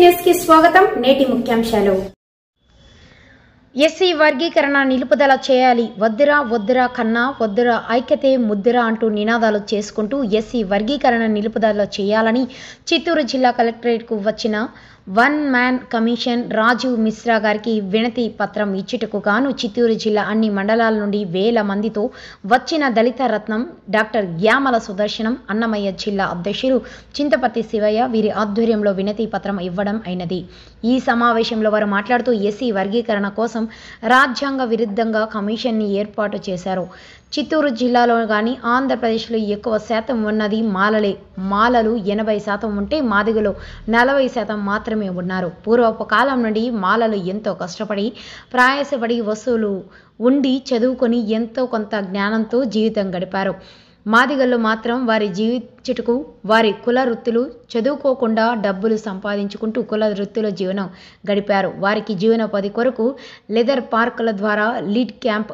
News కి స్వాగతం. నేటి ముఖ్యాంశాలు. ఎస్సీ వర్గీకరణ నిలుపుదల చేయాలి, వద్దురా వద్దురా కన్నా వద్దురా ఐక్యతే ముద్దురా అంటూ నినాదాలు చేసుకుంటూ ఎస్సీ వర్గీకరణ నిలుపుదల చేయాలని చిత్తూరు జిల్లా కలెక్టరేట్కు వచ్చిన one man commission Rajiv Mishra గారికి వినతి పత్రం ఇచ్చుటకు గాను చిత్తూరు జిల్లా అన్ని మండలాల నుండి వేల మందితో వచ్చిన దళిత రత్నం డాక్టర్ గ్యామల సుదర్శనం అన్నమయ్య జిల్లా అధ్యక్షులు చింతపర్తి శివయ్య వీరి ఆధ్వర్యంలో వినతి పత్రం ఇవ్వడం అయినది. ఈ సమావేశంలో వారు మాట్లాడుతూ ఎస్సీ వర్గీకరణ కోసం రాజ్యాంగ విరుద్ధంగా కమిషన్ని ఏర్పాటు చేశారు. చిత్తూరు జిల్లాలో కానీ ఆంధ్రప్రదేశ్లో ఎక్కువ శాతం ఉన్నది మాలలే. మాలలు 80% ఉంటే మాదిగలో 40% మాత్రమే ఉన్నారు. పూర్వపు కాలం నుండి మాలలు ఎంతో కష్టపడి ప్రయాసపడి వస్తువులు ఉండి చదువుకొని ఎంతో కొంత జ్ఞానంతో జీవితం గడిపారు. మాదిగల్లో మాత్రం వారి జీవించుటకు వారి కుల వృత్తులు చదువుకోకుండా డబ్బులు సంపాదించుకుంటూ కుల వృత్తుల జీవనం గడిపారు. వారికి జీవనోపాధి కొరకు లెదర్ పార్కుల ద్వారా లీడ్ క్యాంప్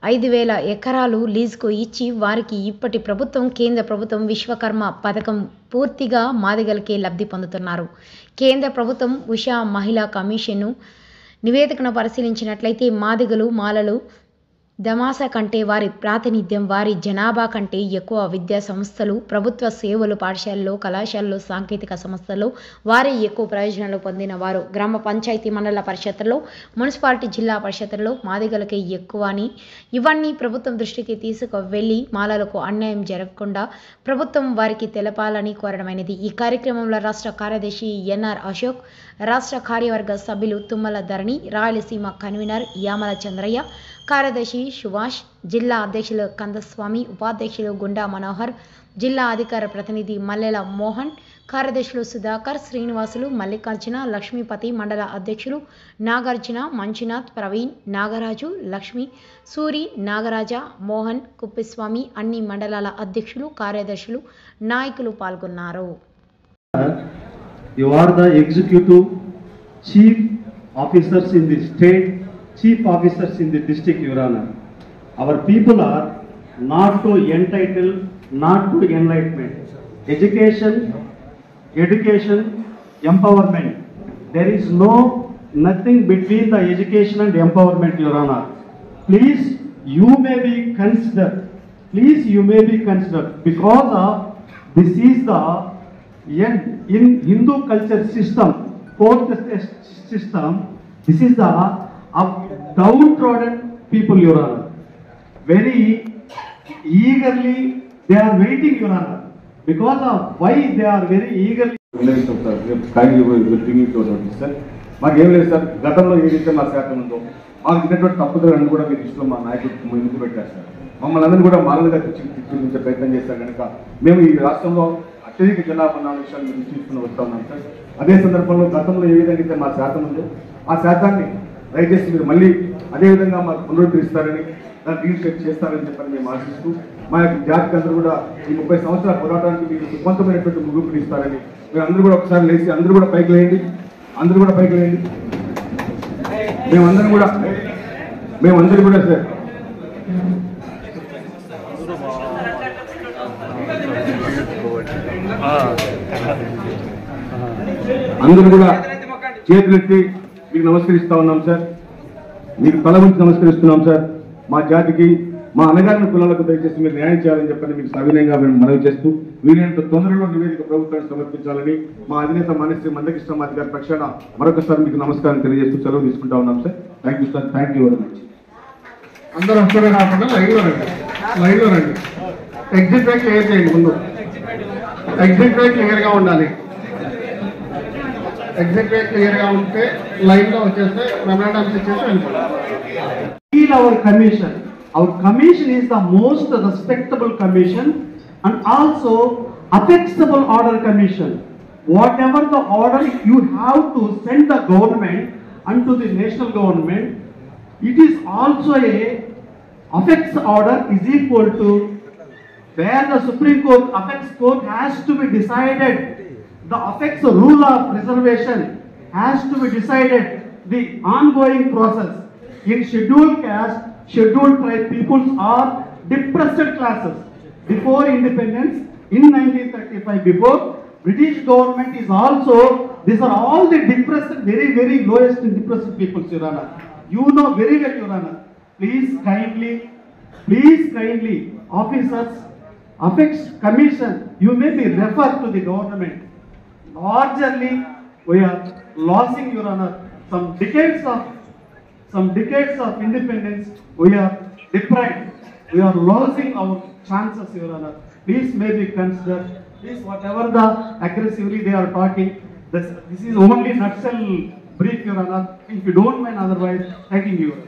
5,000 ఎకరాలు లీజుకు ఇచ్చి వారికి ఇప్పటి ప్రభుత్వం కేంద్ర ప్రభుత్వం విశ్వకర్మ పథకం పూర్తిగా మాదిగలకే లబ్ధి పొందుతున్నారు. కేంద్ర ప్రభుత్వం ఉషా మహిళా కమిషన్ను నివేదికను పరిశీలించినట్లయితే మాదిగలు మాలలు దమాసా కంటే వారి ప్రాతినిధ్యం వారి జనాభా కంటే ఎక్కువ విద్యా సంస్థలు ప్రభుత్వ సేవలు పాఠశాలలో కళాశాలలో సాంకేతిక సంస్థల్లో వారే ఎక్కువ ప్రయోజనాలు పొందిన వారు. గ్రామ పంచాయతీ మండల పరిషత్తుల్లో మున్సిపాలిటీ జిల్లా పరిషత్తుల్లో మాదిగలకే ఎక్కువ అని ఇవన్నీ ప్రభుత్వం దృష్టికి తీసుకువెళ్లి మాలలకు అన్యాయం జరగకుండా ప్రభుత్వం వారికి తెలపాలని కోరడమైనది. ఈ కార్యక్రమంలో రాష్ట్ర కార్యదర్శి ఎన్ఆర్ అశోక్, రాష్ట్ర కార్యవర్గ సభ్యులు తుమ్మల ధరణి, రాయలసీమ కన్వీనర్ యామల చంద్రయ్య, కార్యదర్శి సుభాష్, జిల్లా అధ్యక్షులు కందస్వామి, ఉపాధ్యక్షులు గుండా మనోహర్, జిల్లా అధికార ప్రతినిధి మల్లెల మోహన్, కార్యదర్శులు సుధాకర్, శ్రీనివాసులు, మల్లికార్జున, లక్ష్మీపతి, మండల అధ్యక్షులు నాగార్జున, మంజునాథ్, ప్రవీణ్, నాగరాజు, లక్ష్మి, సూరి, నాగరాజ, మోహన్, కుప్పిస్వామి, అన్ని మండలాల అధ్యక్షులు కార్యదర్శులు నాయకులు పాల్గొన్నారు. You are the executive chief officers in the state, chief officers in the district, Your Honor. Our people are not to entitle, not to enlightenment. Education, empowerment. There is nothing between the education and empowerment, Your Honor. Please, you may be considered. Because of this is the in Hindu culture system, fourth system, this is the downtrodden people, Your Honor. Very eagerly they are waiting, Your Honor. Because of why they are very eagerly. మాకు ఏం లేదు sir, గతంలో ఏదైతే మా శాతం ఉందో మాకు ఇచ్చినటువంటి తప్పుదలను కూడా మీరు ఇష్టం మా నాయకుడు ముందు పెట్టారు సార్. మమ్మల్ని అందరినీ కూడా మానవులుగా తీర్చిదిద్దే ప్రయత్నం చేశారు కనుక మేము ఈ రాష్ట్రంలో అత్యధిక జనాభా విషయాలు మేము తీసుకుని వస్తూ ఉన్నాం సార్. అదే సందర్భంలో గతంలో ఏ విధంగా అయితే మా శాతం ఉందో ఆ శాతాన్ని దయచేసి మీరు మళ్ళీ అదేవిధంగా మాకు పునరుద్ధరిస్తారని దాన్ని రీసెట్ చేస్తారని చెప్పని మేము ఆశిస్తూ మా యొక్క జాతికి అందరూ కూడా ఈ 30 సంవత్సరాల పోరాటానికి మీరు సుఖవంతమైనటువంటి ముగింపుని ఇస్తారని మీరు అందరూ కూడా ఒకసారి లేచి అందరూ కూడా పైకి లేండి. మేమందరం కూడా సార్ అందరూ కూడా చేతులెత్తి మీకు నమస్కరిస్తా ఉన్నాం సార్. మీకు తల వంచి నమస్కరిస్తున్నాం సార్. మా జాతికి మా అనగారిన కులాలకు దయచేసి మీరు న్యాయం చేయాలని చెప్పని మీకు సవినయంగా మేము మనవి చేస్తూ వీలైనంత తొందరలో నివేదిక ప్రభుత్వానికి సమర్పించాలని మా అధినేత మానేశ్రీ మందకృష్ణ మాది గారి పక్షాన మరొకసారి మీకు నమస్కారం తెలియజేస్తూ సెలవు తీసుకుంటా ఉన్నాం sir. Thank you sir. Thank you very much. అందరూ వస్తారే కాకుండా లైవ్లో రండి. ఎగ్జిట్ వే క్లియర్ చేయండి. ముందు ఎగ్జిట్ వే క్లియర్గా ఉండాలి. ఎగ్జిట్ వే క్లియర్గా ఉంటే లైన్లో వచ్చేస్తే మెమరాండమ్స్ ఇచ్చేసి వెళ్ళిపోవాలి. Our commission is the most respectable commission and also affectable order commission. Whatever the order you have to send the government unto the national government, it is also a affects order is equal to where the Supreme Court affects court has to be decided. The affects rule of reservation has to be decided. The ongoing process in scheduled caste, scheduled tribe peoples are depressed classes. Before independence in 1935, before British government is also These are all the depressed, very, very lowest and depressed people, Your Honor. You know very well, Your Honor. Please kindly, officers, Apex Commission, you may be referred to the government. Largely, we are losing, Your Honor. Some decades of independence, we are deprived. We are losing our chances, Your Honor. Please maybe consider, please whatever the aggressively they are talking, this is only nutshell brief, Your Honor. If you don't mind otherwise, thanking you.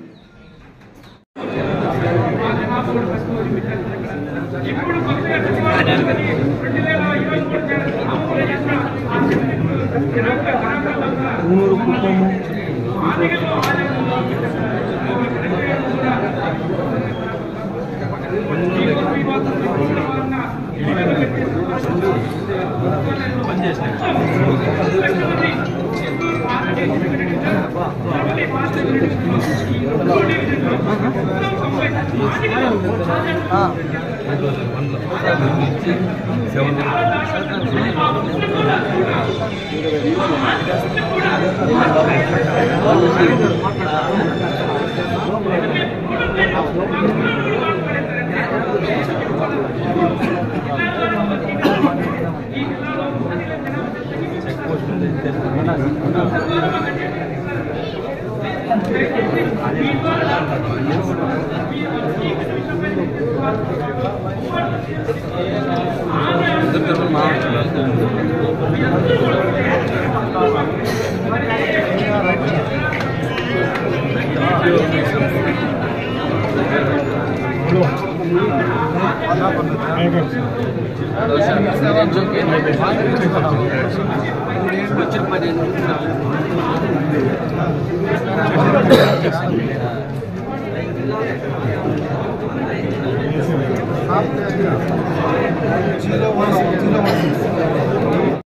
Zero 1